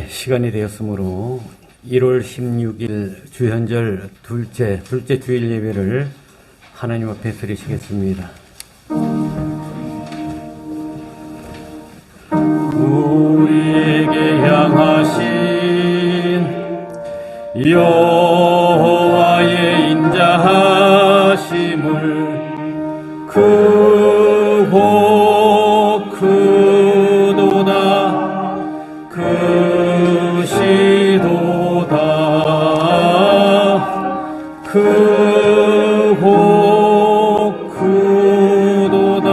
시간이 되었으므로 1월 16일 주현절 둘째 주일 예배를 하나님 앞에 드리시겠습니다. 우리에게 향하신 여호와의 인자하심을 크고 크도다 크시도다 크고 크도다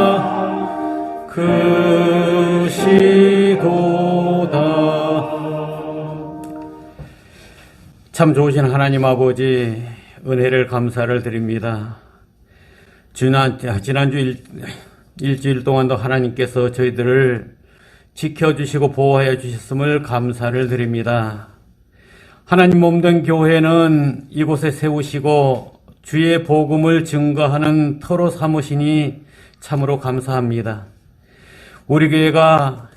크시도다. 참 좋으신 하나님 아버지, 은혜를 감사를 드립니다. 지난주 일주일 동안도 하나님께서 저희들을 지켜주시고 보호하여 주셨음을 감사를 드립니다. 하나님 몸된 교회는 이곳에 세우시고 주의 복음을 증거하는 터로 삼으시니 참으로 감사합니다. 우리 교회가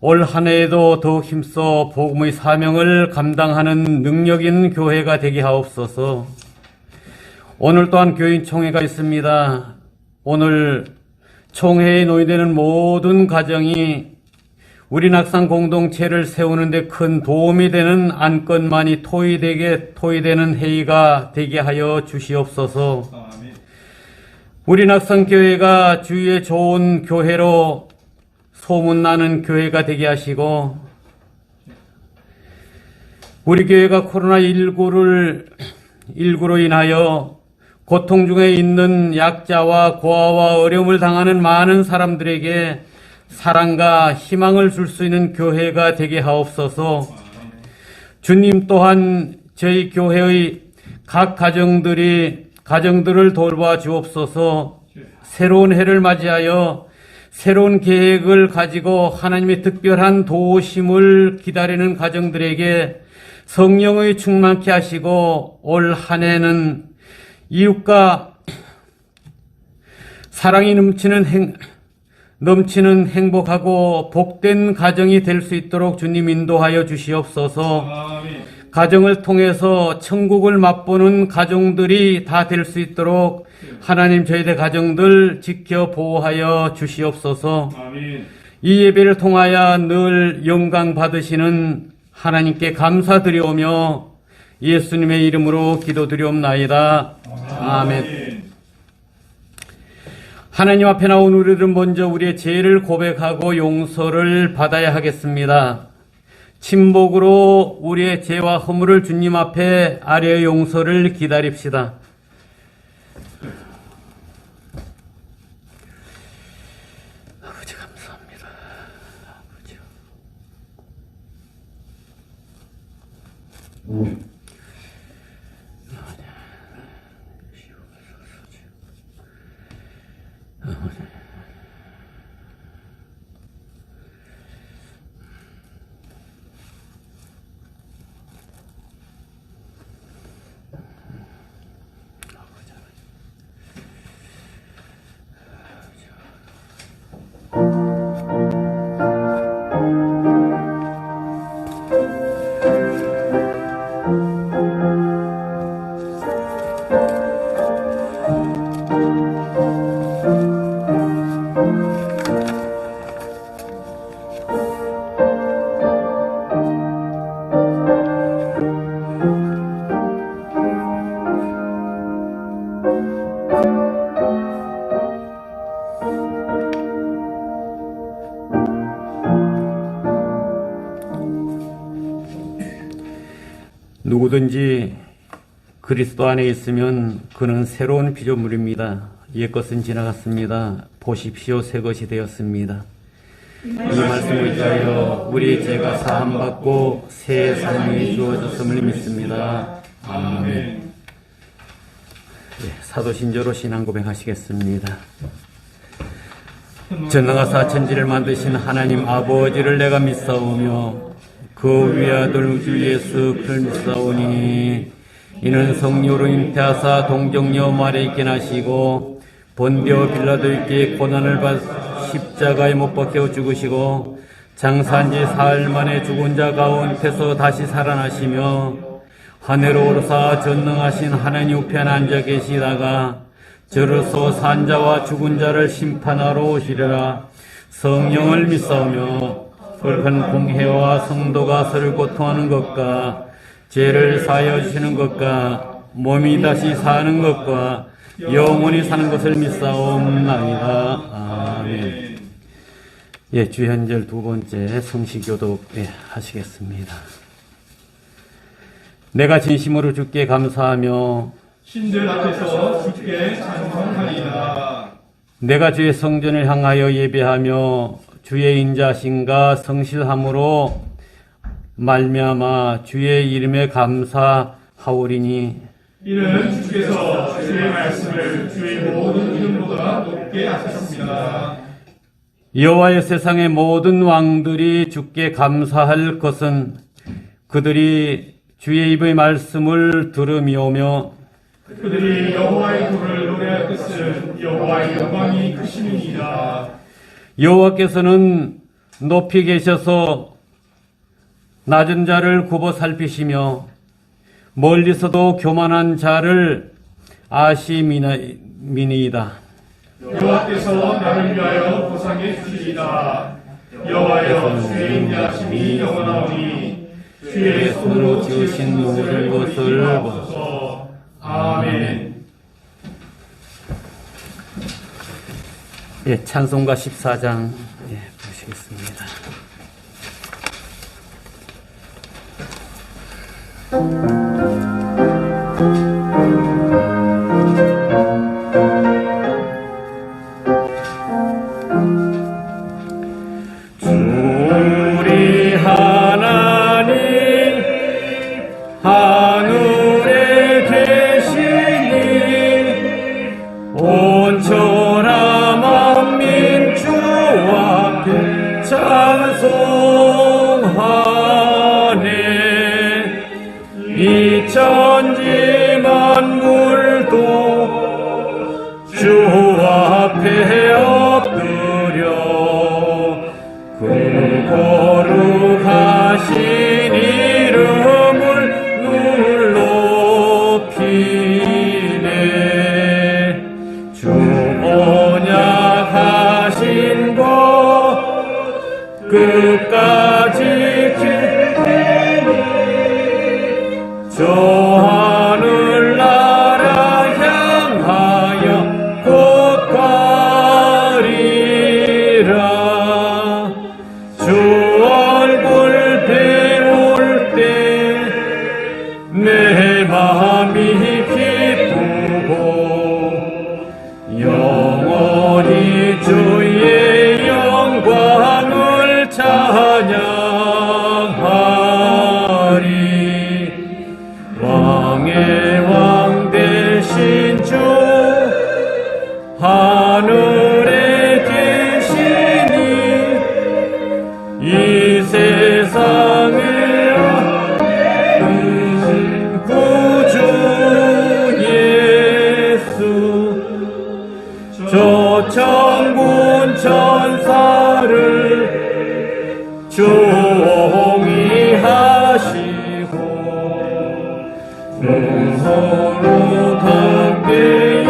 올 한 해에도 더욱 힘써 복음의 사명을 감당하는 능력 있는 교회가 되게 하옵소서. 오늘 또한 교인 총회가 있습니다. 오늘 총회에 논의되는 모든 가정이 우리 낙산 공동체를 세우는 데 큰 도움이 되는 안건만이 토의되는 회의가 되게 하여 주시옵소서. 우리 낙산교회가 주위에 좋은 교회로 소문나는 교회가 되게 하시고, 우리 교회가 코로나19로 인하여 고통 중에 있는 약자와 고아와 어려움을 당하는 많은 사람들에게 사랑과 희망을 줄 수 있는 교회가 되게 하옵소서. 주님 또한 저희 교회의 각 가정들을 돌봐 주옵소서. 새로운 해를 맞이하여 새로운 계획을 가지고 하나님의 특별한 도우심을 기다리는 가정들에게 성령의 충만케 하시고, 올 한 해는 이웃과 사랑이 넘치는 행복하고 복된 가정이 될 수 있도록 주님 인도하여 주시옵소서. 가정을 통해서 천국을 맛보는 가정들이 다 될 수 있도록 하나님 저희들 가정들 지켜 보호하여 주시옵소서. 이 예배를 통하여 늘 영광 받으시는 하나님께 감사드리오며 예수님의 이름으로 기도드리옵나이다. 아멘. 하나님 앞에 나온 우리들은 먼저 우리의 죄를 고백하고 용서를 받아야 하겠습니다. 침묵으로 우리의 죄와 허물을 주님 앞에 아뢰어 용서를 기다립시다. 아버지 감사합니다. 아버지. 누구든지 그리스도 안에 있으면 그는 새로운 피조물입니다. 옛것은 지나갔습니다. 보십시오, 새 것이 되었습니다. 이 말씀을 위하여 우리의 죄가 사함받고 새 삶이 주어졌음을 믿습니다. 아멘. 사도신조로 신앙 고백하시겠습니다. 전능하사 천지를 만드신 하나님 아버지를 내가 믿사오며 그 위아들 우주 예수 그를 믿사오니 이는 성령으로 잉태하사 동정녀 마리아에게 나시고 본디오 빌라도에게 고난을 받 십자가에 못 박혀 죽으시고 장사한 지 사흘 만에 죽은 자 가운데서 다시 살아나시며 하늘로 오르사 전능하신 하나님 우편에 앉아 계시다가 저로서 산 자와 죽은 자를 심판하러 오시리라. 성령을 믿사오며 불큰 공회와 성도가 서로 고통하는 것과 죄를 사하여 주시는 것과 몸이 다시 사는 것과 영원히 사는 것을 믿사옵나이다. 아멘. 예, 주현절 두 번째 성시교독 하시겠습니다. 내가 진심으로 주께 감사하며 신들 앞에서 주께 찬송하리이다. 내가 주의 성전을 향하여 예배하며 주의 인자심과 성실함으로 말미암아 주의 이름에 감사하오리니 이는 주께서 주의 말씀을 주의 모든 이름보다 높게 하셨습니다. 여호와의 세상의 모든 왕들이 주께 감사할 것은 그들이 주의 입의 말씀을 들으며오며 그들이 여호와의 도를 노래할 것은 여호와의 영광이 크심이니이다. 여호와께서는 높이 계셔서 낮은 자를 굽어 살피시며 멀리서도 교만한 자를 아시미니이다. 여호와께서 나를 위하여 보상해 주시리이다. 여호와여 주의 인자하심이 영원하오니 주의 손으로 지으신 모든 것을 보소서. 아멘. 예, 찬송가 14장 보시겠습니다. 우리 하나님 하늘에 계시니 온천하 만민 주 앞에 찬송하네. 이 천지 만물도 주 앞에 엎드려 그 거룩하신 이름을 높이네. 주 언약하신 것 끝까지 지키니 저 하늘나라 향하여 곧 가리라. 주 얼굴 배울 때 내 마음이 기쁘고 영원히 주의 영광을 찬양하리. 왕의 왕 되신 주 하늘에 계시니 이 세상에 구주 예수 저 천군 천사를 종이 하시고 서로 함께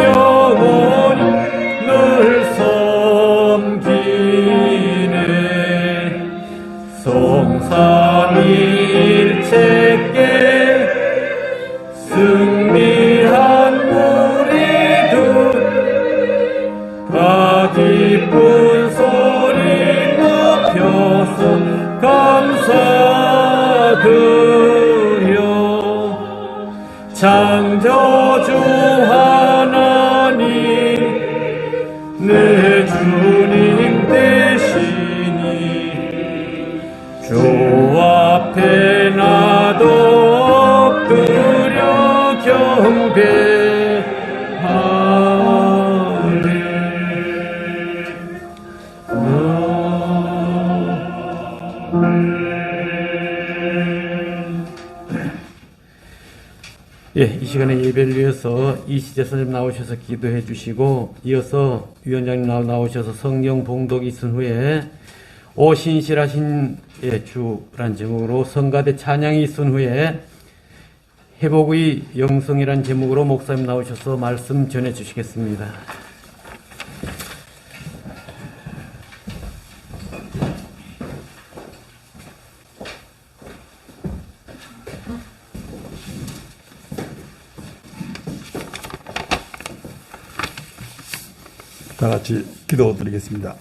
영원히 늘 섬기네. 성삼위일체께 승리한 우리들 다 기쁜 소리 높여서 감사드려. 창조주 하나님 내 주님 되시니 주 앞에 나도 엎드려 경배하네. 예, 이 시간에 예배를 위해서 이시재 선생님 나오셔서 기도해 주시고 이어서 위원장님 나오셔서 성경 봉독이 있은 후에 오 신실하신 주란 제목으로 성가대 찬양이 있은 후에 회복의 영성이란 제목으로 목사님 나오셔서 말씀 전해 주시겠습니다. 다 같이 기도드리겠습니다.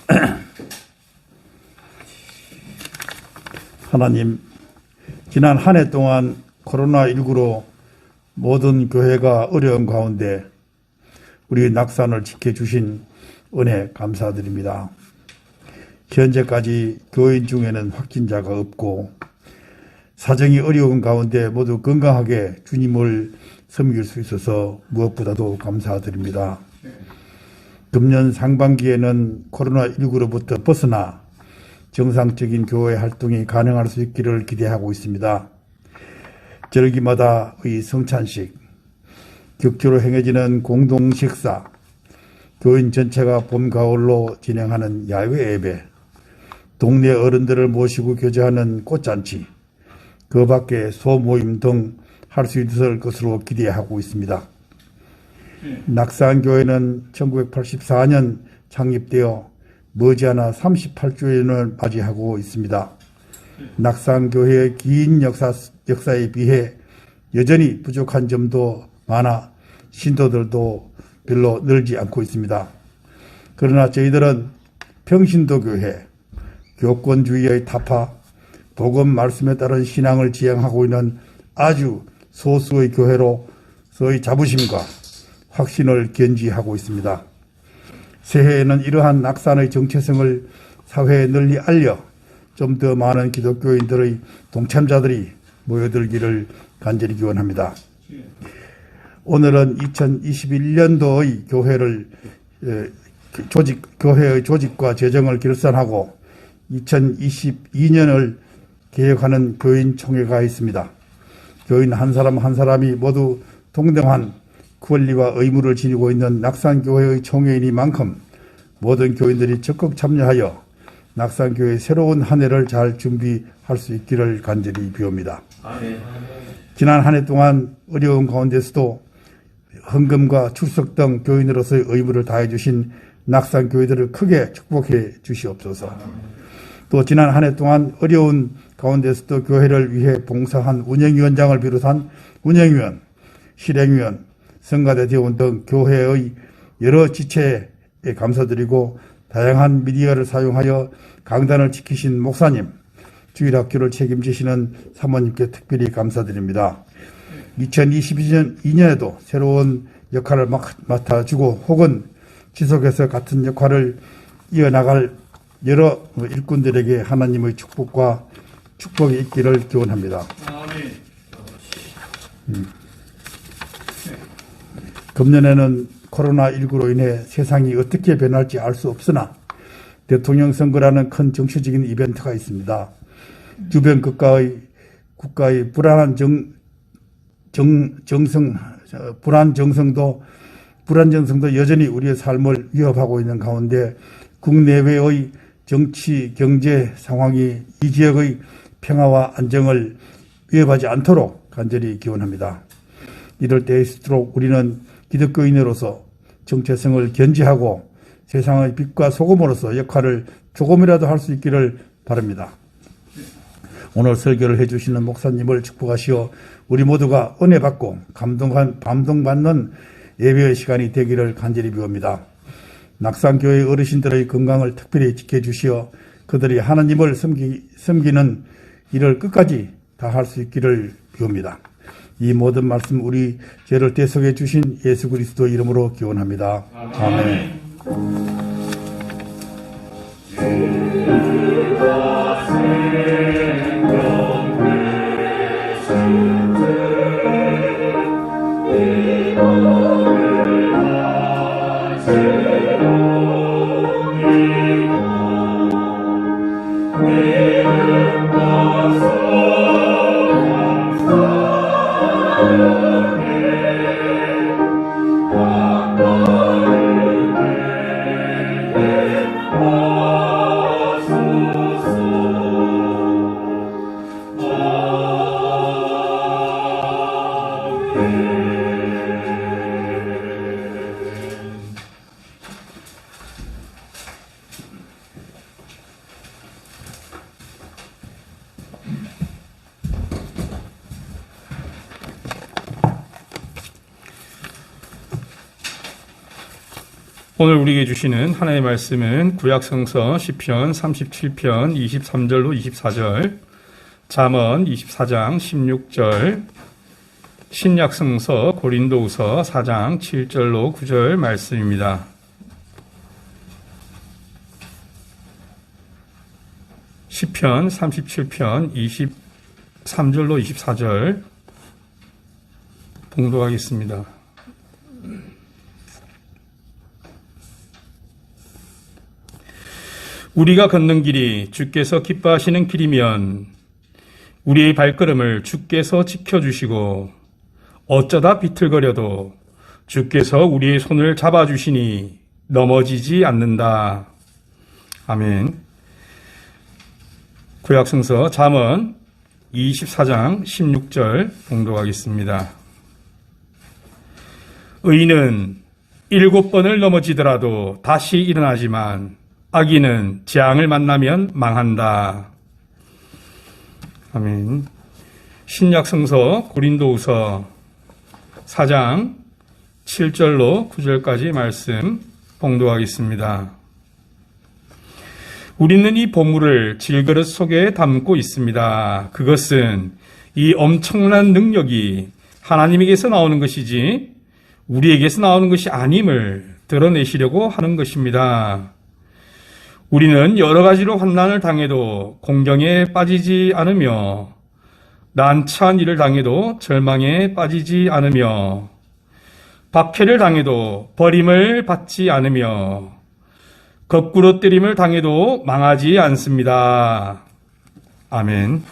하나님, 지난 한 해 동안 코로나19로 모든 교회가 어려운 가운데 우리 낙산을 지켜주신 은혜 감사드립니다. 현재까지 교인 중에는 확진자가 없고 사정이 어려운 가운데 모두 건강하게 주님을 섬길 수 있어서 무엇보다도 감사드립니다. 금년 상반기에는 코로나19로부터 벗어나 정상적인 교회 활동이 가능할 수 있기를 기대하고 있습니다. 절기마다의 성찬식, 격주로 행해지는 공동식사, 교인 전체가 봄, 가을로 진행하는 야외 예배, 동네 어른들을 모시고 교제하는 꽃잔치, 그 밖에 소모임 등 할 수 있을 것으로 기대하고 있습니다. 낙산교회는 1984년 창립되어 머지않아 38주년을 맞이하고 있습니다. 낙산교회의 긴 역사에 비해 여전히 부족한 점도 많아 신도들도 별로 늘지 않고 있습니다. 그러나 저희들은 평신도교회, 교권주의의 타파, 복음 말씀에 따른 신앙을 지향하고 있는 아주 소수의 교회로서의 자부심과 확신을 견지하고 있습니다. 새해에는 이러한 낙산의 정체성을 사회에 널리 알려 좀 더 많은 기독교인들의 동참자들이 모여들기를 간절히 기원합니다. 오늘은 2021년도의 교회의 조직과 재정을 결산하고 2022년을 계획하는 교인총회가 있습니다. 교인 한 사람 한 사람이 모두 동등한 권리와 의무를 지니고 있는 낙산교회의 총회이니만큼 모든 교인들이 적극 참여하여 낙산교회의 새로운 한 해를 잘 준비할 수 있기를 간절히 비옵니다. 지난 한 해 동안 어려운 가운데서도 헌금과 출석 등 교인으로서의 의무를 다해 주신 낙산교회들을 크게 축복해 주시옵소서. 또 지난 한 해 동안 어려운 가운데서도 교회를 위해 봉사한 운영위원장을 비롯한 운영위원, 실행위원, 성가대 대원 등 교회의 여러 지체에 감사드리고 다양한 미디어를 사용하여 강단을 지키신 목사님, 주일학교를 책임지시는 사모님께 특별히 감사드립니다. 2022년에도 새로운 역할을 맡아주고 혹은 지속해서 같은 역할을 이어나갈 여러 일꾼들에게 하나님의 축복이 있기를 기원합니다. 금년에는 코로나19로 인해 세상이 어떻게 변할지 알 수 없으나 대통령 선거라는 큰 정치적인 이벤트가 있습니다. 주변 국가의 불안 정성도 여전히 우리의 삶을 위협하고 있는 가운데 국내외의 정치, 경제 상황이 이 지역의 평화와 안정을 위협하지 않도록 간절히 기원합니다. 이럴 때일수록 우리는 기독교인으로서 정체성을 견지하고 세상의 빛과 소금으로서 역할을 조금이라도 할 수 있기를 바랍니다. 오늘 설교를 해주시는 목사님을 축복하시어 우리 모두가 은혜 받고 감동받는 예배의 시간이 되기를 간절히 비웁니다. 낙산교회 어르신들의 건강을 특별히 지켜주시어 그들이 하나님을 섬기는 일을 끝까지 다 할 수 있기를 비웁니다. 이 모든 말씀 우리 죄를 대속해 주신 예수 그리스도 이름으로 기원합니다. 아멘. 오늘 우리에게 주시는 하나님의 말씀은 구약성서 시편 37편 23절로 24절, 잠언 24장 16절, 신약성서 고린도후서 4장 7절로 9절 말씀입니다. 시편 37편 23절로 24절 봉독하겠습니다. 우리가 걷는 길이 주께서 기뻐하시는 길이면 우리의 발걸음을 주께서 지켜주시고 어쩌다 비틀거려도 주께서 우리의 손을 잡아주시니 넘어지지 않는다. 아멘. 구약성서 잠언 24장 16절 봉독하겠습니다. 의인은 7번을 넘어지더라도 다시 일어나지만 악인은 재앙을 만나면 망한다. 아멘. 신약성서 고린도후서 4장 7절로 9절까지 말씀 봉독하겠습니다. 우리는 이 보물을 질그릇 속에 담고 있습니다. 그것은 이 엄청난 능력이 하나님에게서 나오는 것이지 우리에게서 나오는 것이 아님을 드러내시려고 하는 것입니다. 우리는 여러 가지로 환난을 당해도 공경에 빠지지 않으며 난처한 일을 당해도 절망에 빠지지 않으며 박해를 당해도 버림을 받지 않으며 거꾸로 때림을 당해도 망하지 않습니다. 아멘.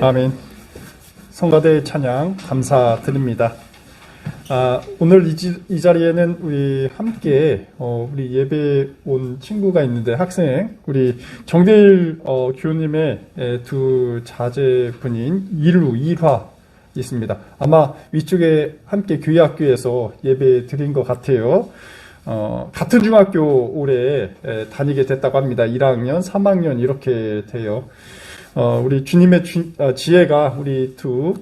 아멘. 성가대 찬양 감사드립니다. 오늘 이 자리에는 우리 함께 우리 예배 온 친구가 있는데 학생 우리 정대일 교우님의 두 자제분인 일화 있습니다. 아마 위쪽에 함께 교회학교에서 예배 드린 것 같아요. 같은 중학교 올해 다니게 됐다고 합니다. 1학년, 3학년 이렇게 돼요. 우리 주님의 지혜가 우리 두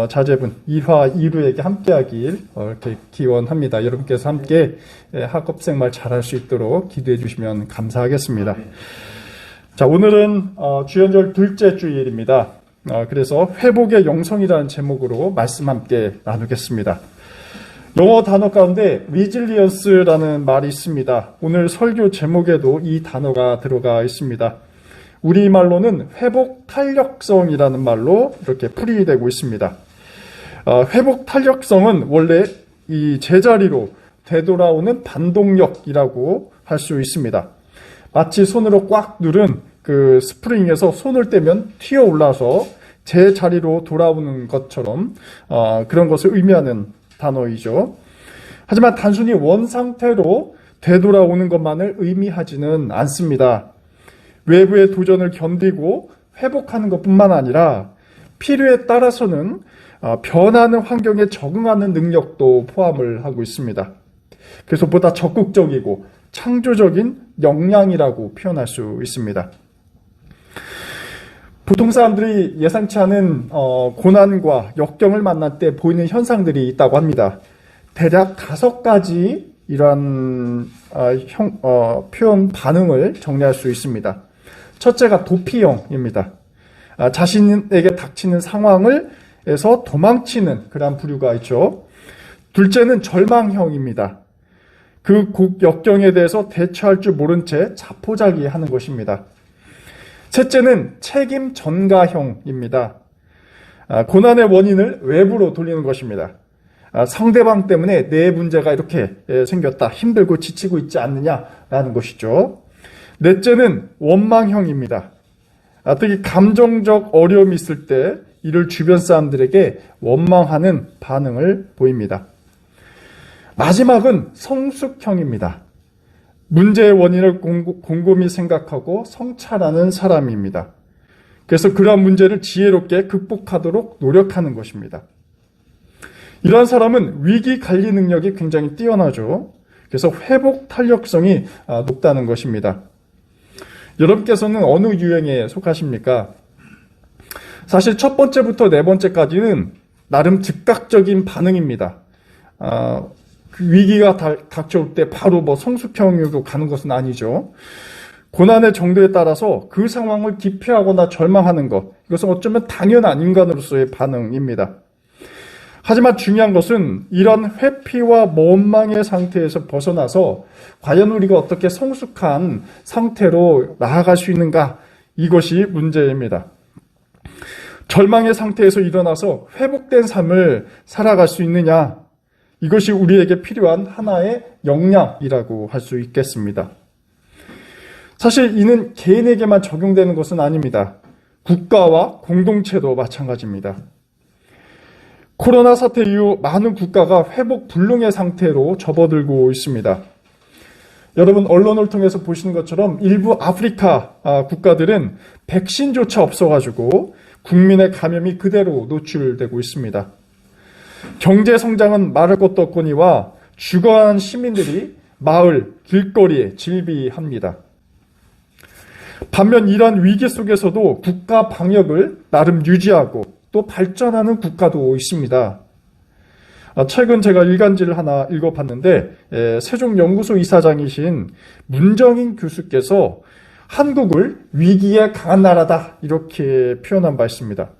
자제분 일화, 이루에게 함께하길 이렇게 기원합니다. 여러분께서 함께 학업생활 잘할 수 있도록 기도해 주시면 감사하겠습니다. 자, 오늘은 주연절 둘째 주일입니다. 그래서 회복의 영성이라는 제목으로 말씀 함께 나누겠습니다. 영어 단어 가운데 resilience라는 말이 있습니다. 오늘 설교 제목에도 이 단어가 들어가 있습니다. 우리말로는 회복 탄력성이라는 말로 이렇게 풀이되고 있습니다. 회복 탄력성은 원래 이 제자리로 되돌아오는 반동력이라고 할 수 있습니다. 마치 손으로 꽉 누른 그 스프링에서 손을 떼면 튀어 올라서 제자리로 돌아오는 것처럼 그런 것을 의미하는 단어이죠. 하지만 단순히 원상태로 되돌아오는 것만을 의미하지는 않습니다. 외부의 도전을 견디고 회복하는 것뿐만 아니라 필요에 따라서는 변하는 환경에 적응하는 능력도 포함을 하고 있습니다. 그래서 보다 적극적이고 창조적인 역량이라고 표현할 수 있습니다. 보통 사람들이 예상치 않은 고난과 역경을 만날 때 보이는 현상들이 있다고 합니다. 대략 5가지 이러한 표현 반응을 정리할 수 있습니다. 첫째가 도피형입니다. 자신에게 닥치는 상황에서 도망치는 그런 부류가 있죠. 둘째는 절망형입니다. 그 역경에 대해서 대처할 줄 모른 채 자포자기하는 것입니다. 셋째는 책임 전가형입니다. 고난의 원인을 외부로 돌리는 것입니다. 상대방 때문에 내 문제가 이렇게 생겼다, 힘들고 지치고 있지 않느냐라는 것이죠. 넷째는 원망형입니다. 특히 감정적 어려움이 있을 때 이를 주변 사람들에게 원망하는 반응을 보입니다. 마지막은 성숙형입니다. 문제의 원인을 곰곰이 생각하고 성찰하는 사람입니다. 그래서 그러한 문제를 지혜롭게 극복하도록 노력하는 것입니다. 이러한 사람은 위기 관리 능력이 굉장히 뛰어나죠. 그래서 회복 탄력성이 높다는 것입니다. 여러분께서는 어느 유형에 속하십니까? 사실 첫 번째부터 네 번째까지는 나름 즉각적인 반응입니다. 그 위기가 닥쳐올 때 바로 성숙형으로 가는 것은 아니죠. 고난의 정도에 따라서 그 상황을 기피하거나 절망하는 것, 이것은 어쩌면 당연한 인간으로서의 반응입니다. 하지만 중요한 것은 이런 회피와 원망의 상태에서 벗어나서 과연 우리가 어떻게 성숙한 상태로 나아갈 수 있는가, 이것이 문제입니다. 절망의 상태에서 일어나서 회복된 삶을 살아갈 수 있느냐, 이것이 우리에게 필요한 하나의 역량이라고 할 수 있겠습니다. 사실 이는 개인에게만 적용되는 것은 아닙니다. 국가와 공동체도 마찬가지입니다. 코로나 사태 이후 많은 국가가 회복 불능의 상태로 접어들고 있습니다. 여러분 언론을 통해서 보시는 것처럼 일부 아프리카 국가들은 백신조차 없어가지고 국민의 감염이 그대로 노출되고 있습니다. 경제 성장은 말할 것도 없거니와 죽어가는 시민들이 마을, 길거리에 질비합니다. 반면 이러한 위기 속에서도 국가 방역을 나름 유지하고 또 발전하는 국가도 있습니다. 최근 제가 일간지를 하나 읽어봤는데 세종연구소 이사장이신 문정인 교수께서 한국을 위기에 강한 나라다 이렇게 표현한 바 있습니다.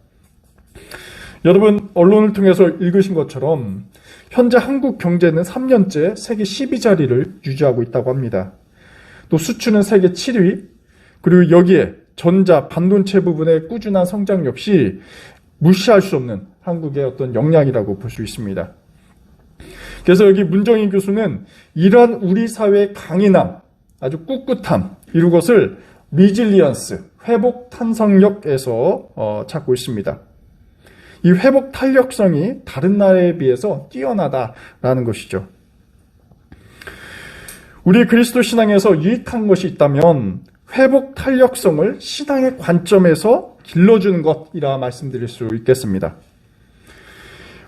여러분 언론을 통해서 읽으신 것처럼 현재 한국 경제는 3년째 세계 12자리를 유지하고 있다고 합니다. 또 수출은 세계 7위, 그리고 여기에 전자, 반도체 부분의 꾸준한 성장 역시 무시할 수 없는 한국의 어떤 역량이라고 볼 수 있습니다. 그래서 여기 문정인 교수는 이러한 우리 사회의 강인함, 아주 꿋꿋함, 이런 것을 리질리언스, 회복 탄성력에서 찾고 있습니다. 이 회복 탄력성이 다른 나라에 비해서 뛰어나다라는 것이죠. 우리 그리스도 신앙에서 유익한 것이 있다면 회복 탄력성을 신앙의 관점에서 길러주는 것이라 말씀드릴 수 있겠습니다.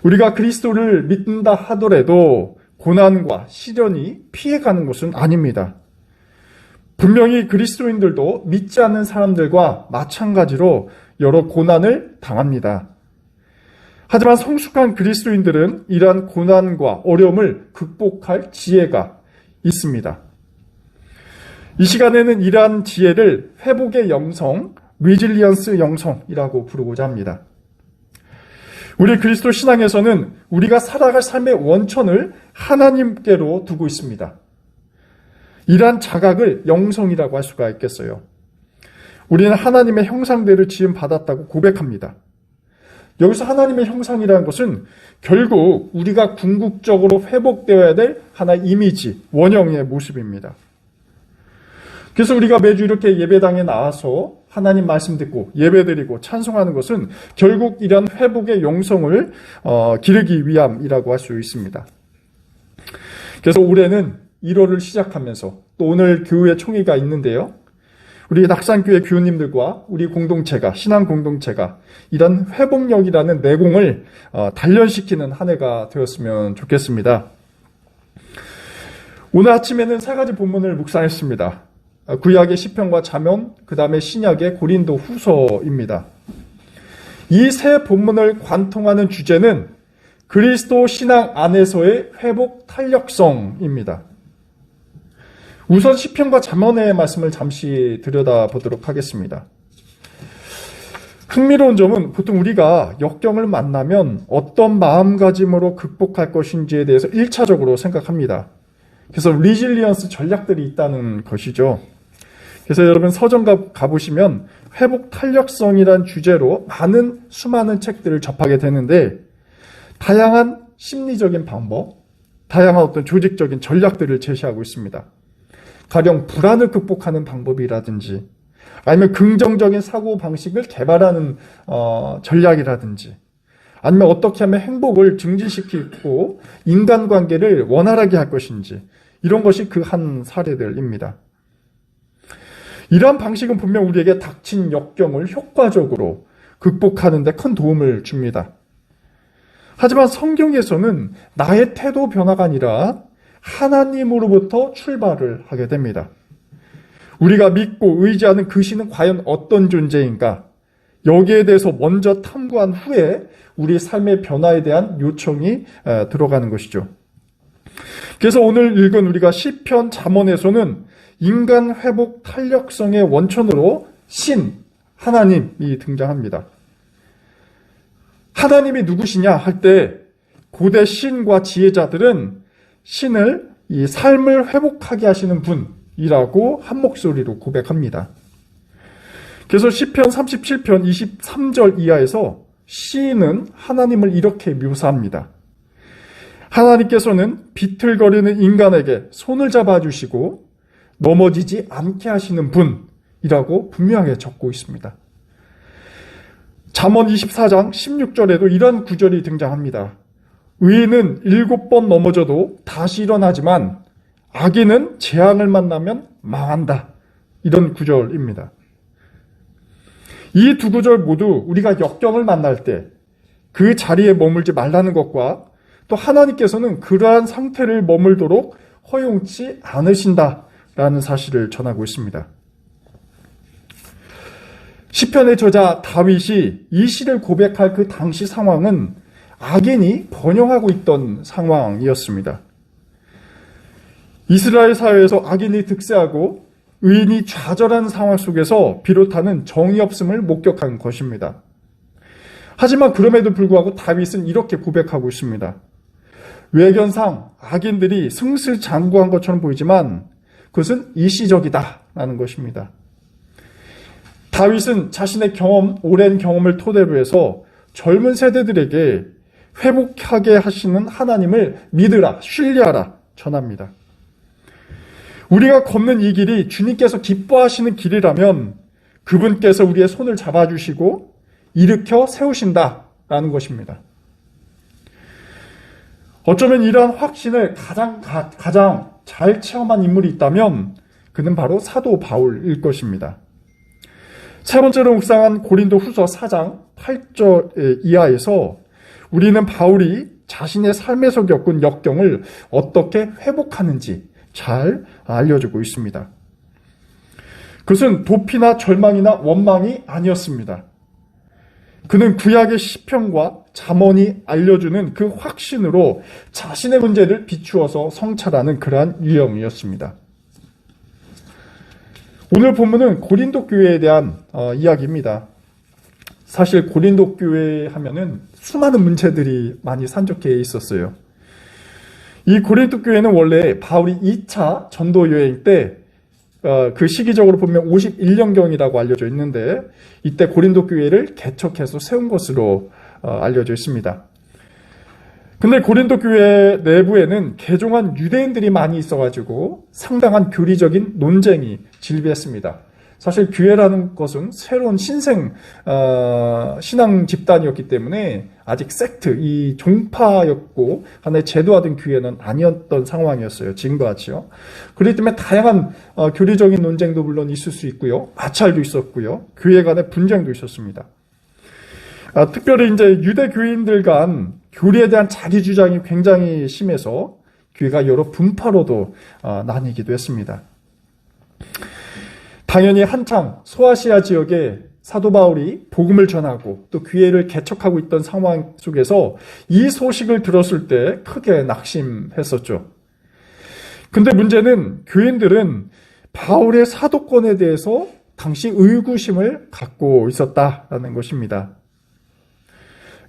우리가 그리스도를 믿는다 하더라도 고난과 시련이 피해가는 것은 아닙니다. 분명히 그리스도인들도 믿지 않는 사람들과 마찬가지로 여러 고난을 당합니다. 하지만 성숙한 그리스도인들은 이러한 고난과 어려움을 극복할 지혜가 있습니다. 이 시간에는 이러한 지혜를 회복의 영성, 리질리언스 영성이라고 부르고자 합니다. 우리 그리스도 신앙에서는 우리가 살아갈 삶의 원천을 하나님께로 두고 있습니다. 이러한 자각을 영성이라고 할 수가 있겠어요. 우리는 하나님의 형상대로 지음 받았다고 고백합니다. 여기서 하나님의 형상이라는 것은 결국 우리가 궁극적으로 회복되어야 될 하나의 이미지, 원형의 모습입니다. 그래서 우리가 매주 이렇게 예배당에 나와서 하나님 말씀 듣고 예배드리고 찬송하는 것은 결국 이러한 회복의 영성을 기르기 위함이라고 할 수 있습니다. 그래서 올해는 1월을 시작하면서 또 오늘 교회 총회가 있는데요. 우리 낙산교회 교우님들과 우리 공동체가, 신앙 공동체가 이런 회복력이라는 내공을 단련시키는 한 해가 되었으면 좋겠습니다. 오늘 아침에는 3가지 본문을 묵상했습니다. 구약의 시편과 잠언, 그 다음에 신약의 고린도 후서입니다. 이 세 본문을 관통하는 주제는 그리스도 신앙 안에서의 회복 탄력성입니다. 우선 시편과 잠언의 말씀을 잠시 들여다보도록 하겠습니다. 흥미로운 점은 보통 우리가 역경을 만나면 어떤 마음가짐으로 극복할 것인지에 대해서 1차적으로 생각합니다. 그래서 리질리언스 전략들이 있다는 것이죠. 그래서 여러분 서점 가보시면 회복 탄력성이란 주제로 수많은 책들을 접하게 되는데 다양한 심리적인 방법, 다양한 어떤 조직적인 전략들을 제시하고 있습니다. 가령 불안을 극복하는 방법이라든지 아니면 긍정적인 사고방식을 개발하는 전략이라든지 아니면 어떻게 하면 행복을 증진시키고 인간관계를 원활하게 할 것인지 이런 것이 그 한 사례들입니다. 이러한 방식은 분명 우리에게 닥친 역경을 효과적으로 극복하는 데 큰 도움을 줍니다. 하지만 성경에서는 나의 태도 변화가 아니라 하나님으로부터 출발을 하게 됩니다. 우리가 믿고 의지하는 그 신은 과연 어떤 존재인가? 여기에 대해서 먼저 탐구한 후에 우리 삶의 변화에 대한 요청이 들어가는 것이죠. 그래서 오늘 읽은 우리가 시편 잠언에서는 인간 회복 탄력성의 원천으로 신, 하나님이 등장합니다. 하나님이 누구시냐 할 때 고대 신과 지혜자들은 신을 이 삶을 회복하게 하시는 분이라고 한 목소리로 고백합니다. 그래서 시편 37편 23절 이하에서 시인은 하나님을 이렇게 묘사합니다. 하나님께서는 비틀거리는 인간에게 손을 잡아주시고 넘어지지 않게 하시는 분이라고 분명하게 적고 있습니다. 잠언 24장 16절에도 이런 구절이 등장합니다. 의인은 7번 넘어져도 다시 일어나지만 악인은 재앙을 만나면 망한다. 이런 구절입니다. 이 두 구절 모두 우리가 역경을 만날 때 그 자리에 머물지 말라는 것과 또 하나님께서는 그러한 상태를 머물도록 허용치 않으신다라는 사실을 전하고 있습니다. 시편의 저자 다윗이 이 시를 고백할 그 당시 상황은 악인이 번영하고 있던 상황이었습니다. 이스라엘 사회에서 악인이 득세하고 의인이 좌절하는 상황 속에서 비롯하는 정의 없음을 목격한 것입니다. 하지만 그럼에도 불구하고 다윗은 이렇게 고백하고 있습니다. 외견상 악인들이 승승장구한 것처럼 보이지만 그것은 일시적이다라는 것입니다. 다윗은 자신의 오랜 경험을 토대로 해서 젊은 세대들에게 회복하게 하시는 하나님을 믿으라, 신뢰하라 전합니다. 우리가 걷는 이 길이 주님께서 기뻐하시는 길이라면 그분께서 우리의 손을 잡아주시고 일으켜 세우신다 라는 것입니다. 어쩌면 이러한 확신을 가장 잘 체험한 인물이 있다면 그는 바로 사도 바울일 것입니다. 세 번째로 묵상한 고린도 후서 4장 8절 이하에서 우리는 바울이 자신의 삶에서 겪은 역경을 어떻게 회복하는지 잘 알려주고 있습니다. 그것은 도피나 절망이나 원망이 아니었습니다. 그는 구약의 시편과 잠언이 알려주는 그 확신으로 자신의 문제를 비추어서 성찰하는 그러한 유형이었습니다. 오늘 본문은 고린도 교회에 대한 이야기입니다. 사실 고린도 교회 하면은 수많은 문제들이 많이 산적해 있었어요. 이 고린도 교회는 원래 바울이 2차 전도 여행 때 그 시기적으로 보면 51년경이라고 알려져 있는데 이때 고린도 교회를 개척해서 세운 것으로 알려져 있습니다. 근데 고린도 교회 내부에는 개종한 유대인들이 많이 있어가지고 상당한 교리적인 논쟁이 질비했습니다. 사실 교회라는 것은 새로운 신생 신앙 집단이었기 때문에 아직 섹트, 이 종파였고 하나의 제도화된 교회는 아니었던 상황이었어요. 지금과 같이요. 그렇기 때문에 다양한 교리적인 논쟁도 물론 있을 수 있고요. 마찰도 있었고요. 교회 간의 분쟁도 있었습니다. 특별히 이제 유대 교인들 간 교리에 대한 자기 주장이 굉장히 심해서 교회가 여러 분파로도 나뉘기도 했습니다. 당연히 한창 소아시아 지역에 사도 바울이 복음을 전하고 또 교회를 개척하고 있던 상황 속에서 이 소식을 들었을 때 크게 낙심했었죠. 근데 문제는 교인들은 바울의 사도권에 대해서 당시 의구심을 갖고 있었다라는 것입니다.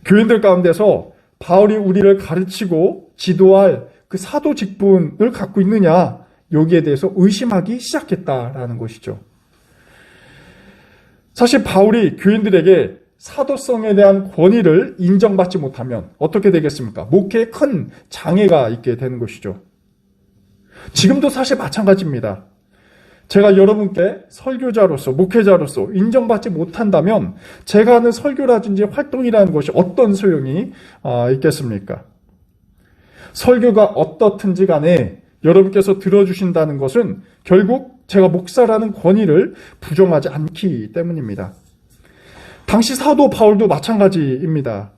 교인들 가운데서 바울이 우리를 가르치고 지도할 그 사도 직분을 갖고 있느냐, 여기에 대해서 의심하기 시작했다라는 것이죠. 사실 바울이 교인들에게 사도성에 대한 권위를 인정받지 못하면 어떻게 되겠습니까? 목회에 큰 장애가 있게 되는 것이죠. 지금도 사실 마찬가지입니다. 제가 여러분께 설교자로서, 목회자로서 인정받지 못한다면 제가 하는 설교라든지 활동이라는 것이 어떤 소용이 있겠습니까? 설교가 어떻든지 간에 여러분께서 들어주신다는 것은 결국 제가 목사라는 권위를 부정하지 않기 때문입니다. 당시 사도 바울도 마찬가지입니다.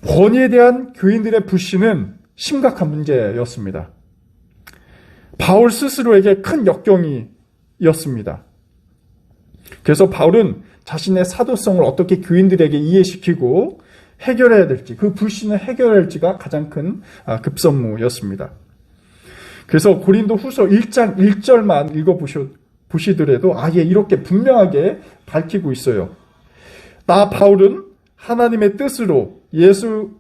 권위에 대한 교인들의 불신은 심각한 문제였습니다. 바울 스스로에게 큰 역경이었습니다. 그래서 바울은 자신의 사도성을 어떻게 교인들에게 이해시키고 해결해야 될지, 그 불신을 해결해야 할지가 가장 큰 급선무였습니다. 그래서 고린도 후서 1장 1절만 읽어보시더라도 아예 이렇게 분명하게 밝히고 있어요. 나 바울은 하나님의 뜻으로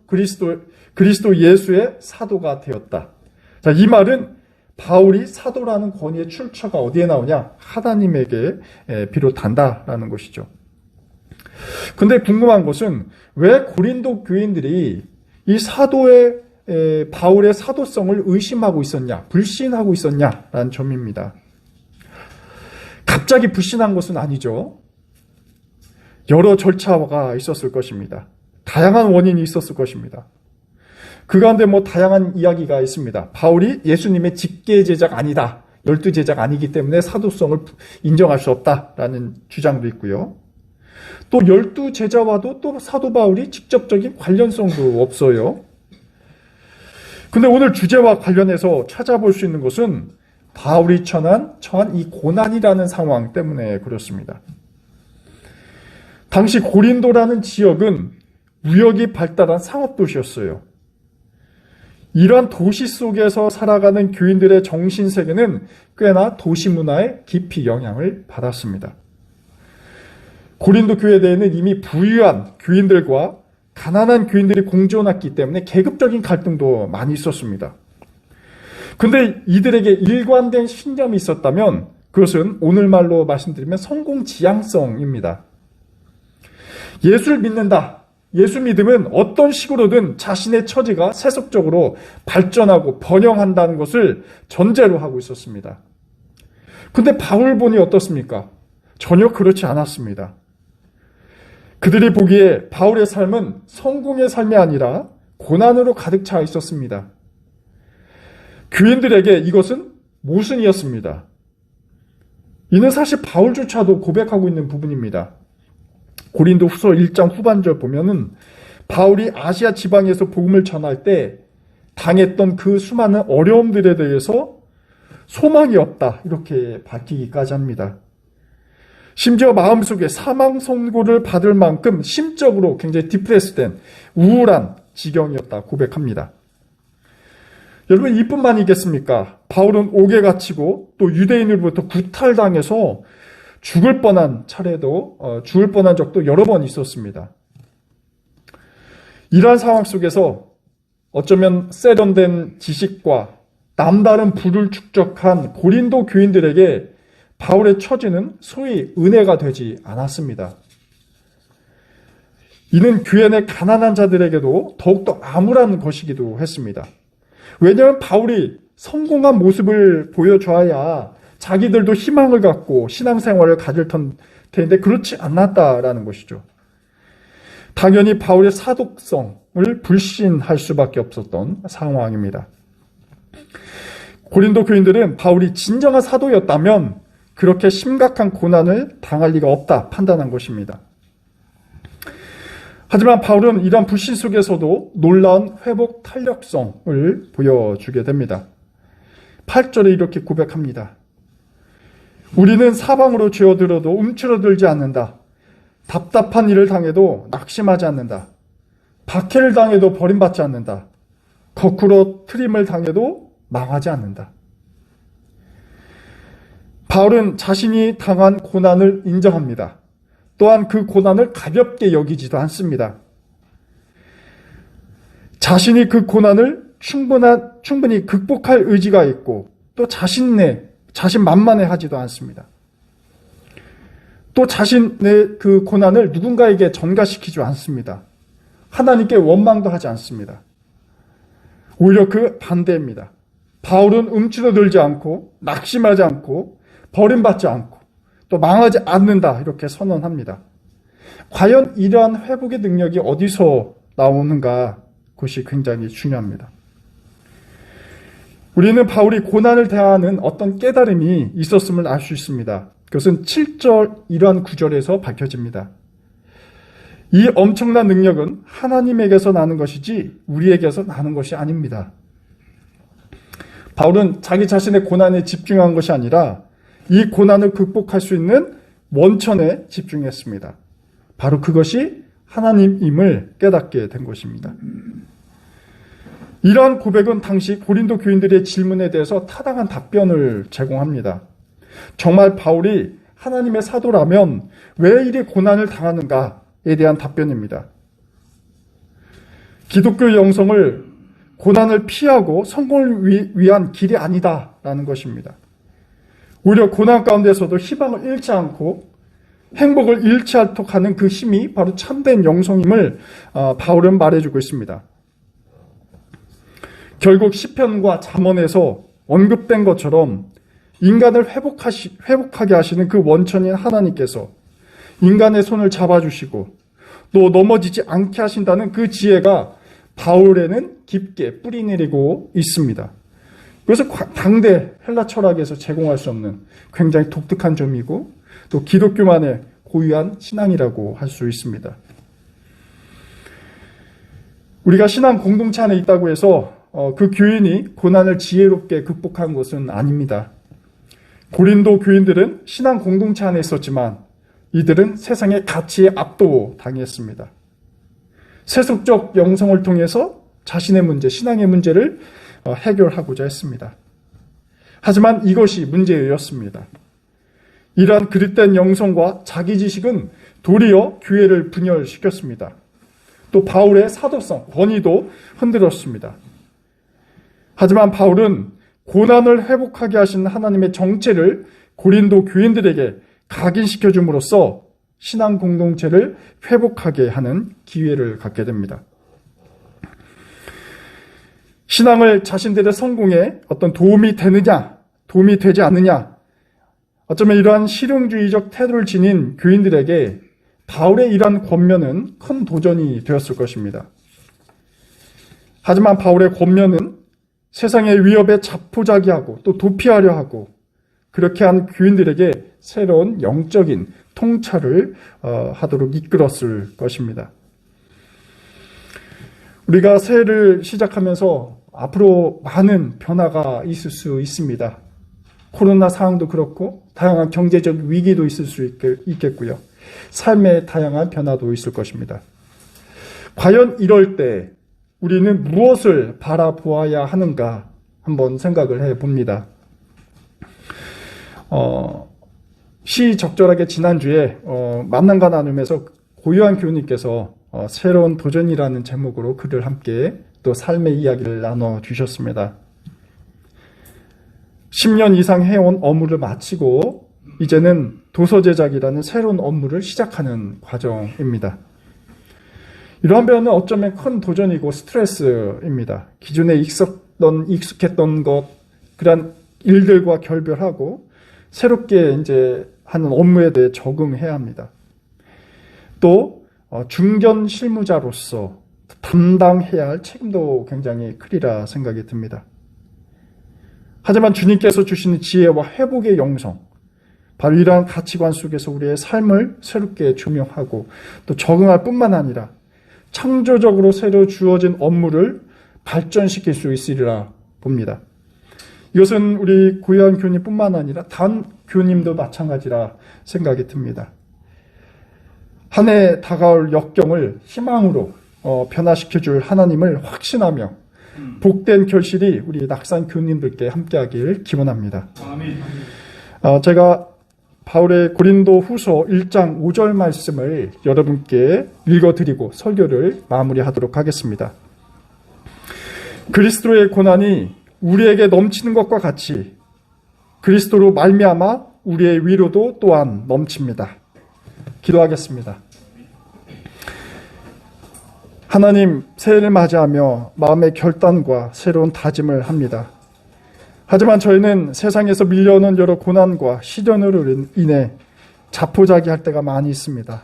그리스도 예수의 사도가 되었다. 자, 이 말은 바울이 사도라는 권위의 출처가 어디에 나오냐? 하나님에게 비롯한다라는 것이죠. 근데 궁금한 것은 왜 고린도 교인들이 이 바울의 사도성을 의심하고 있었냐, 불신하고 있었냐라는 점입니다. 갑자기 불신한 것은 아니죠. 여러 절차가 있었을 것입니다. 다양한 원인이 있었을 것입니다. 그 가운데 다양한 이야기가 있습니다. 바울이 예수님의 직계 제자가 아니다, 12제자가 아니기 때문에 사도성을 인정할 수 없다라는 주장도 있고요. 또 12제자와도 또 사도 바울이 직접적인 관련성도 없어요. 근데 오늘 주제와 관련해서 찾아볼 수 있는 것은 바울이 처한 이 고난이라는 상황 때문에 그렇습니다. 당시 고린도라는 지역은 무역이 발달한 상업도시였어요. 이러한 도시 속에서 살아가는 교인들의 정신세계는 꽤나 도시 문화에 깊이 영향을 받았습니다. 고린도 교회 내에는 이미 부유한 교인들과 가난한 교인들이 공존했기 때문에 계급적인 갈등도 많이 있었습니다. 근데 이들에게 일관된 신념이 있었다면 그것은 오늘말로 말씀드리면 성공지향성입니다. 예수를 믿는다. 예수 믿음은 어떤 식으로든 자신의 처지가 세속적으로 발전하고 번영한다는 것을 전제로 하고 있었습니다. 근데 바울 본이 어떻습니까? 전혀 그렇지 않았습니다. 그들이 보기에 바울의 삶은 성공의 삶이 아니라 고난으로 가득 차 있었습니다. 교인들에게 이것은 모순이었습니다. 이는 사실 바울조차도 고백하고 있는 부분입니다. 고린도 후서 1장 후반절 보면은 바울이 아시아 지방에서 복음을 전할 때 당했던 그 수많은 어려움들에 대해서 소망이 없다 이렇게 밝히기까지 합니다. 심지어 마음속에 사망 선고를 받을 만큼 심적으로 굉장히 디프레스된 우울한 지경이었다 고백합니다. 여러분 이뿐만이겠습니까? 바울은 옥에 갇히고 또 유대인으로부터 구탈당해서 죽을 뻔한 적도 여러 번 있었습니다. 이러한 상황 속에서 어쩌면 세련된 지식과 남다른 부를 축적한 고린도 교인들에게 바울의 처지는 소위 은혜가 되지 않았습니다. 이는 교회 내 가난한 자들에게도 더욱더 암울한 것이기도 했습니다. 왜냐하면 바울이 성공한 모습을 보여줘야 자기들도 희망을 갖고 신앙생활을 가질 텐데 그렇지 않았다라는 것이죠. 당연히 바울의 사도성을 불신할 수밖에 없었던 상황입니다. 고린도 교인들은 바울이 진정한 사도였다면 그렇게 심각한 고난을 당할 리가 없다 판단한 것입니다. 하지만 바울은 이러한 불신 속에서도 놀라운 회복 탄력성을 보여주게 됩니다. 8절에 이렇게 고백합니다. 우리는 사방으로 쥐어들어도 움츠러들지 않는다. 답답한 일을 당해도 낙심하지 않는다. 박해를 당해도 버림받지 않는다. 거꾸로 트림을 당해도 망하지 않는다. 바울은 자신이 당한 고난을 인정합니다. 또한 그 고난을 가볍게 여기지도 않습니다. 자신이 그 고난을 충분히 극복할 의지가 있고 또 자신만만해 하지도 않습니다. 또 자신의 그 고난을 누군가에게 전가시키지 않습니다. 하나님께 원망도 하지 않습니다. 오히려 그 반대입니다. 바울은 움츠러들지 않고 낙심하지 않고 버림받지 않고 또 망하지 않는다 이렇게 선언합니다. 과연 이러한 회복의 능력이 어디서 나오는가 그것이 굉장히 중요합니다. 우리는 바울이 고난을 대하는 어떤 깨달음이 있었음을 알 수 있습니다. 그것은 7절 이러한 구절에서 밝혀집니다. 이 엄청난 능력은 하나님에게서 나는 것이지 우리에게서 나는 것이 아닙니다. 바울은 자기 자신의 고난에 집중한 것이 아니라 이 고난을 극복할 수 있는 원천에 집중했습니다. 바로 그것이 하나님임을 깨닫게 된 것입니다. 이러한 고백은 당시 고린도 교인들의 질문에 대해서 타당한 답변을 제공합니다. 정말 바울이 하나님의 사도라면 왜 이리 고난을 당하는가에 대한 답변입니다. 기독교 영성을 고난을 피하고 성공을 위한 길이 아니다라는 것입니다. 오히려 고난 가운데서도 희망을 잃지 않고 행복을 잃지 않도록 하는 그 힘이 바로 참된 영성임을 바울은 말해주고 있습니다. 결국 시편과 잠언에서 언급된 것처럼 인간을 회복하게 하시는 그 원천인 하나님께서 인간의 손을 잡아주시고 또 넘어지지 않게 하신다는 그 지혜가 바울에는 깊게 뿌리내리고 있습니다. 그래서 당대 헬라 철학에서 제공할 수 없는 굉장히 독특한 점이고 또 기독교만의 고유한 신앙이라고 할 수 있습니다. 우리가 신앙 공동체 안에 있다고 해서 그 교인이 고난을 지혜롭게 극복한 것은 아닙니다. 고린도 교인들은 신앙 공동체 안에 있었지만 이들은 세상의 가치에 압도당했습니다. 세속적 영성을 통해서 자신의 문제, 신앙의 문제를 해결하고자 했습니다. 하지만 이것이 문제였습니다. 이러한 그릇된 영성과 자기지식은 도리어 교회를 분열시켰습니다. 또 바울의 사도성, 권위도 흔들었습니다. 하지만 바울은 고난을 회복하게 하신 하나님의 정체를 고린도 교인들에게 각인시켜 줌으로써 신앙 공동체를 회복하게 하는 기회를 갖게 됩니다. 신앙을 자신들의 성공에 어떤 도움이 되느냐, 도움이 되지 않느냐, 어쩌면 이러한 실용주의적 태도를 지닌 교인들에게 바울의 이러한 권면은 큰 도전이 되었을 것입니다. 하지만 바울의 권면은 세상의 위협에 자포자기하고 또 도피하려 하고 그렇게 한 교인들에게 새로운 영적인 통찰을 하도록 이끌었을 것입니다. 우리가 새해를 시작하면서 앞으로 많은 변화가 있을 수 있습니다. 코로나 상황도 그렇고 다양한 경제적 위기도 있을 수 있겠고요. 삶의 다양한 변화도 있을 것입니다. 과연 이럴 때 우리는 무엇을 바라보아야 하는가 한번 생각을 해봅니다. 시적절하게 지난주에 만남과 나눔에서 고요한 교우님께서 새로운 도전이라는 제목으로 글을 함께 또 삶의 이야기를 나눠주셨습니다. 10년 이상 해온 업무를 마치고 이제는 도서 제작이라는 새로운 업무를 시작하는 과정입니다. 이러한 변화는 어쩌면 큰 도전이고 스트레스입니다. 기존에 익숙했던 것, 그런 일들과 결별하고 새롭게 이제 하는 업무에 대해 적응해야 합니다. 또 중견 실무자로서 담당해야 할 책임도 굉장히 크리라 생각이 듭니다. 하지만 주님께서 주시는 지혜와 회복의 영성, 바로 이러한 가치관 속에서 우리의 삶을 새롭게 조명하고 또 적응할 뿐만 아니라 창조적으로 새로 주어진 업무를 발전시킬 수 있으리라 봅니다. 이것은 우리 고요한 교우님뿐만 아니라 단 교우님도 마찬가지라 생각이 듭니다. 한 해 다가올 역경을 희망으로 변화시켜줄 하나님을 확신하며 복된 결실이 우리 낙산 교우님들께 함께하길 기원합니다. 제가 바울의 고린도 후서 1장 5절 말씀을 여러분께 읽어드리고 설교를 마무리하도록 하겠습니다. 그리스도의 고난이 우리에게 넘치는 것과 같이 그리스도로 말미암아 우리의 위로도 또한 넘칩니다. 기도하겠습니다. 하나님, 새해를 맞이하며 마음의 결단과 새로운 다짐을 합니다. 하지만 저희는 세상에서 밀려오는 여러 고난과 시련으로 인해 자포자기할 때가 많이 있습니다.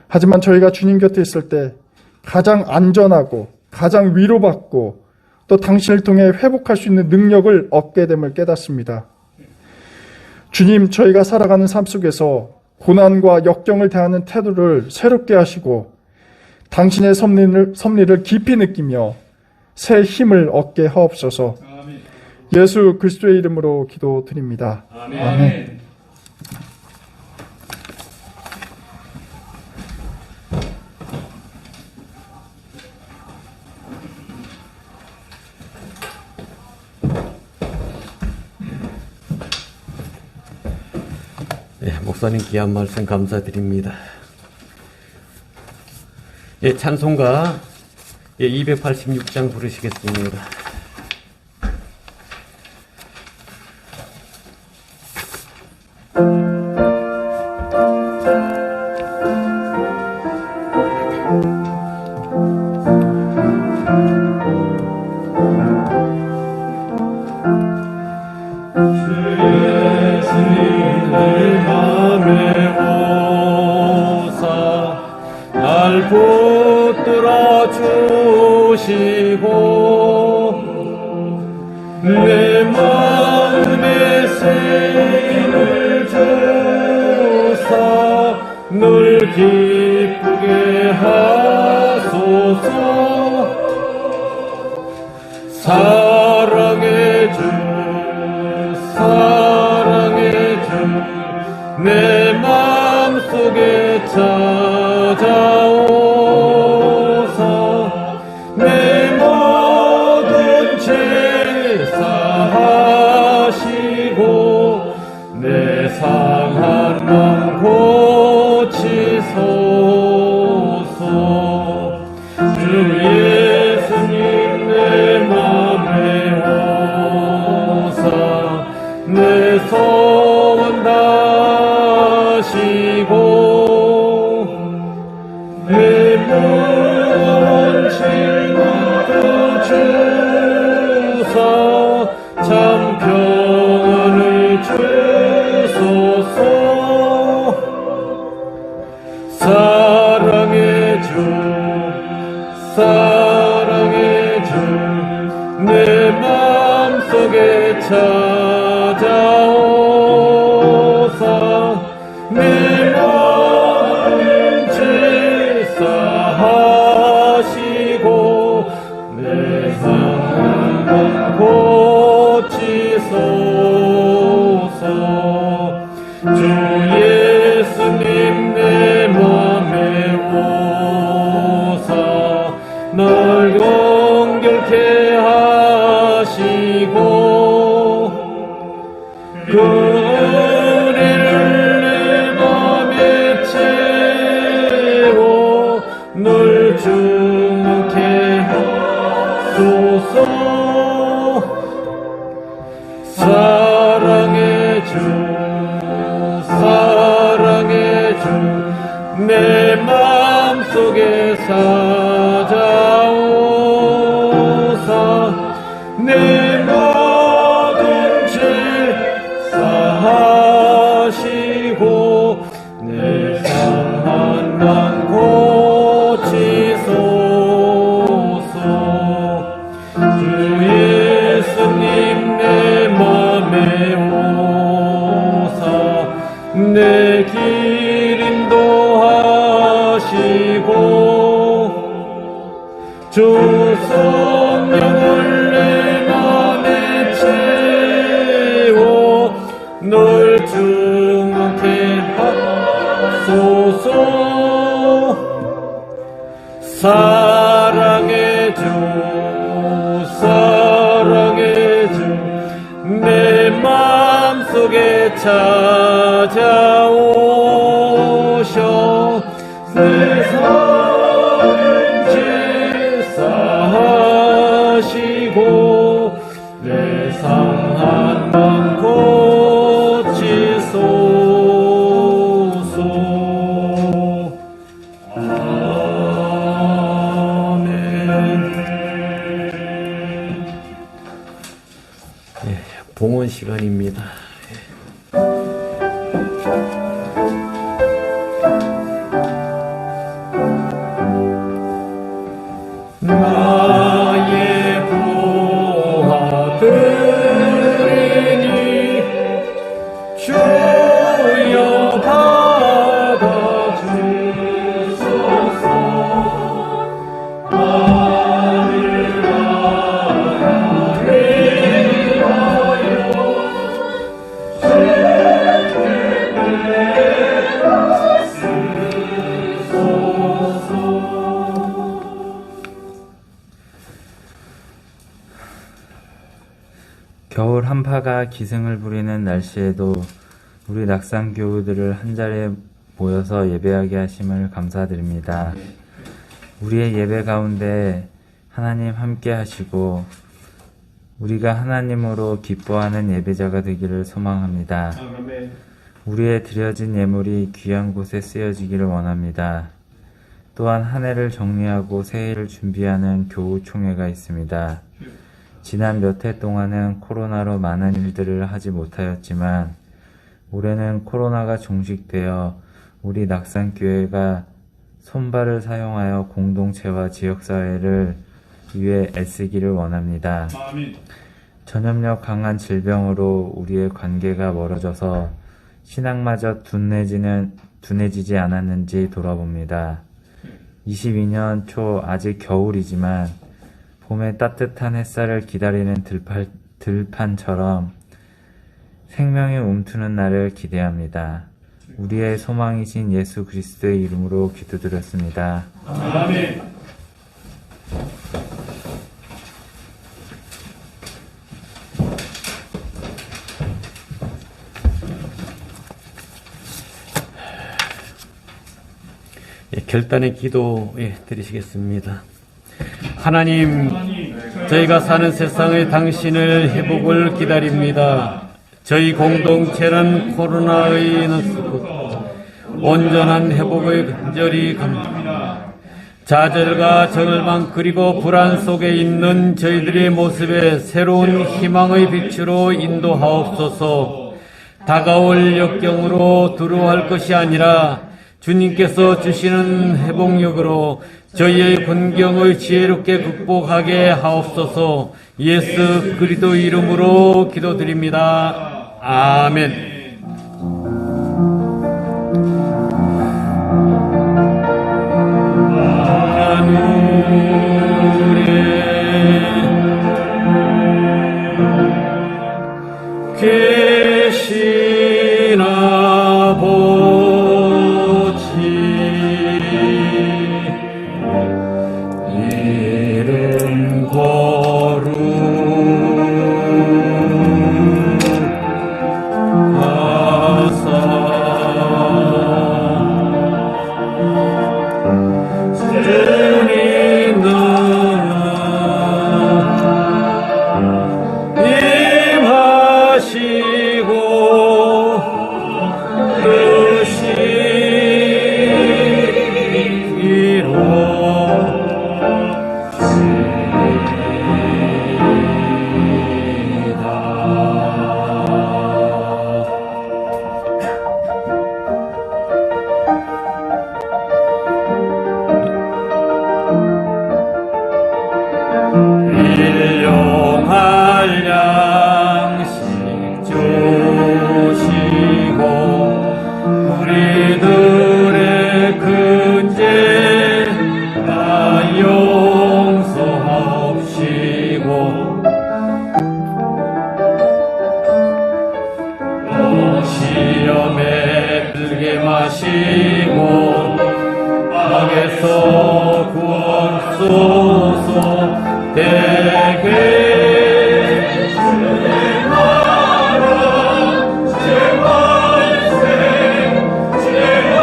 하지만 저희가 주님 곁에 있을 때 가장 안전하고 가장 위로받고 또 당신을 통해 회복할 수 있는 능력을 얻게 됨을 깨닫습니다. 주님, 저희가 살아가는 삶 속에서 고난과 역경을 대하는 태도를 새롭게 하시고 당신의 섭리를 깊이 느끼며 새 힘을 얻게 하옵소서. 예수 그리스도의 이름으로 기도드립니다. 아멘. 목사님 귀한 말씀 감사드립니다. 찬송가 286장 부르시겠습니다. 붙들어 주시고 내 마음에 새 힘을 주사 늘 기쁘게 하소서. 사랑의 주 내 마음속에 찾아오사 내 모든 죄 사하시고 내 상한 마음 고치소서. 주 예수님 내 맘에 오사 내 소원 다시고 내 모든 질문도 주사 참 평안을 주소서. 찾아오사 내 마음 질사하시고 내 삶을 고치소서. 주 예수님 내 맘에 오사 날 정결케 하시고 그 은혜를 내 맘에 채워 늘 주목케 하소서. 사랑의 주 사랑의 주 내 맘속에 찾아오사 내 모든 죄 사하시고 내 상한 맘 고치소서. 주 예수님 내 맘에 오사 내 길 인도하시고 주 성령을 내 맘에 채워 널 충만케 하소서. 사랑의 주 사랑의 주 내 맘속에 찾아오셔 내 삶을 제사하시고 내 상한 맘 고치소서. 아멘. 봉헌 시간입니다. 나의 보아들이니 주여 받아주소서. 나를 겨울 한파가 기승을 부리는 날씨에도 우리 낙산 교우들을 한자리에 모여서 예배하게 하심을 감사드립니다. 우리의 예배 가운데 하나님 함께 하시고 우리가 하나님으로 기뻐하는 예배자가 되기를 소망합니다. 우리의 드려진 예물이 귀한 곳에 쓰여지기를 원합니다. 또한 한 해를 정리하고 새해를 준비하는 교우총회가 있습니다. 지난 몇 해 동안은 코로나로 많은 일들을 하지 못하였지만 올해는 코로나가 종식되어 우리 낙산교회가 손발을 사용하여 공동체와 지역사회를 위해 애쓰기를 원합니다. 전염력 강한 질병으로 우리의 관계가 멀어져서 신앙마저 둔해지지 않았는지 돌아봅니다. 22년 초 아직 겨울이지만 봄의 따뜻한 햇살을 기다리는 들판처럼 생명이 움트는 날을 기대합니다. 우리의 소망이신 예수 그리스도의 이름으로 기도드렸습니다. 아멘. 결단의 기도 드리시겠습니다. 하나님, 저희가 사는 세상의 당신의 회복을 기다립니다. 저희 공동체는 코로나의 온전한 회복의 간절히 갑니다. 좌절과 절망 그리고 불안 속에 있는 저희들의 모습에 새로운 희망의 빛으로 인도하옵소서. 다가올 역경으로 두려워할 것이 아니라 주님께서 주시는 회복력으로 저희의 곤경을 지혜롭게 극복하게 하옵소서. 예수 그리스도 이름으로 기도드립니다. 아멘. 계신 아버지 이름 거룩하사 주님 일용할 양식 주시고 우리들의 근죄 다 용서하옵시고 시험에 들게 마시고 악에서 구하소서. 대개 주의 나라 재활생 재영광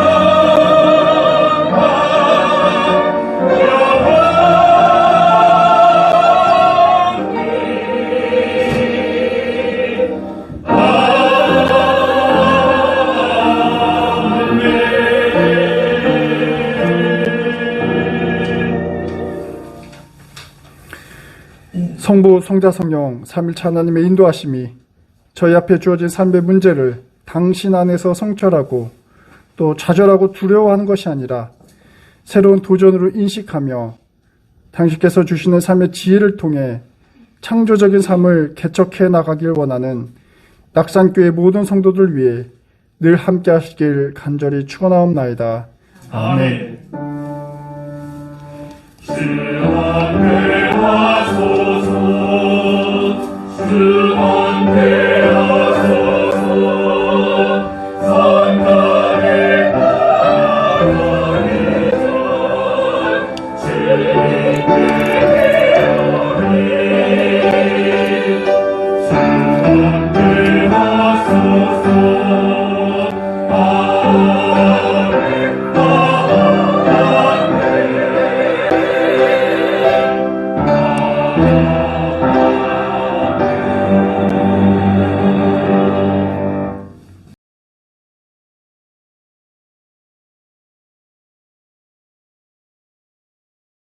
성부, 성자, 성령, 삼일차 하나님의 인도하심이 저희 앞에 주어진 삶의 문제를 당신 안에서 성찰하고 또 좌절하고 두려워하는 것이 아니라 새로운 도전으로 인식하며 당신께서 주시는 삶의 지혜를 통해 창조적인 삶을 개척해 나가길 원하는 낙산교회 모든 성도들 위해 늘 함께 하시길 간절히 축원하옵나이다. 아멘. 아멘.